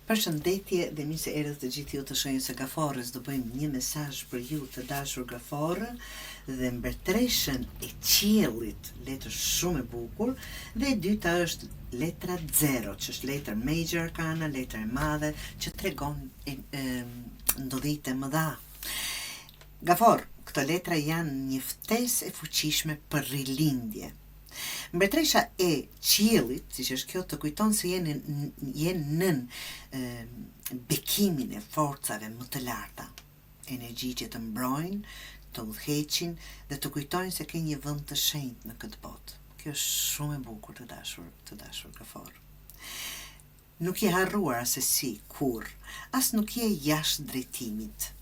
Përshëndetje dhe mirë se erdhët të gjithë ju të shenjës së Gaforës. Do bëjmë një mesazh për ju të dashur Gaforë dhe mbretëreshën e qiellit, letër shumë e bukur, dhe e dyta është letra 0, që është letër major arcana, letër e madhe që tregon ndodhite më dha. Gafor, këto letra janë një ftesë e fuqishme për rilindje. Mbretëresha e qiellit, siç është kjo, të kujton se jenë nën bekimin e forcave më të larta, energji që të mbrojnë, të udhëheqin dhe të kujtojnë se ke një vend të shenjtë në këtë botë. Kjo është shumë e bukur të dashur Gafor. Nuk je harruar asesi kurr, as nuk je jashtë drejtimit.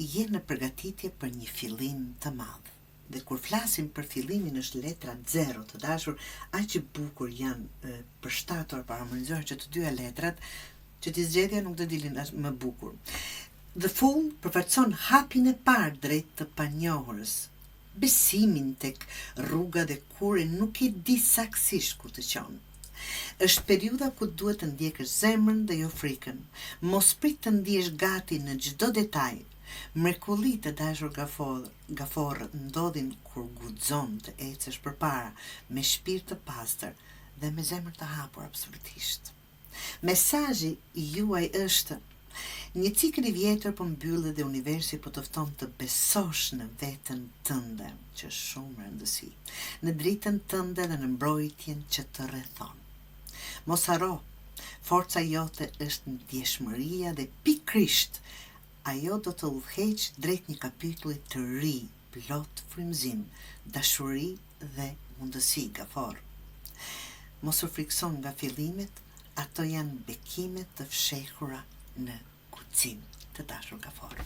Je në përgatitje për një fillim të madh. Dhe kur flasim për fillimin është letra 0 të dashur, aq që bukur janë përshtatur për harmonizuar që të dyja letrat, që t'i zgjedhja nuk do dilin as më bukur. The Fool përfaqëson hapjen e parë drejt të panjohurës, besimin tek rruga dhe kurrë nuk e di saktësisht ku të qon. Është periudha ku duhet të ndjekësh zemrën dhe jo frikën. Mos prit të ndihesh gati në çdo detaj. Mrekullit të dashur Gafor ndodhin kur guxon të ecësh përpara me shpirt të pastër dhe me zemër të hapur absolutisht. Mesazhi juaj është: një cikël i vjetër po mbyllet dhe universi po të fton të besosh në veten tënde, që është shumë rëndësi, në dritën tënde dhe në mbrojtjen që të rrethon. Mos harro, forca jote është ndjeshmëria dhe pikërisht ajo do të udhëheq drejt një kapitulli të ri, plot frymëzim, dashuri dhe mundësi, Gafor. Mos u frikson nga fillimet, ato janë bekimet të fshehura në guxim, të dashur Gafor.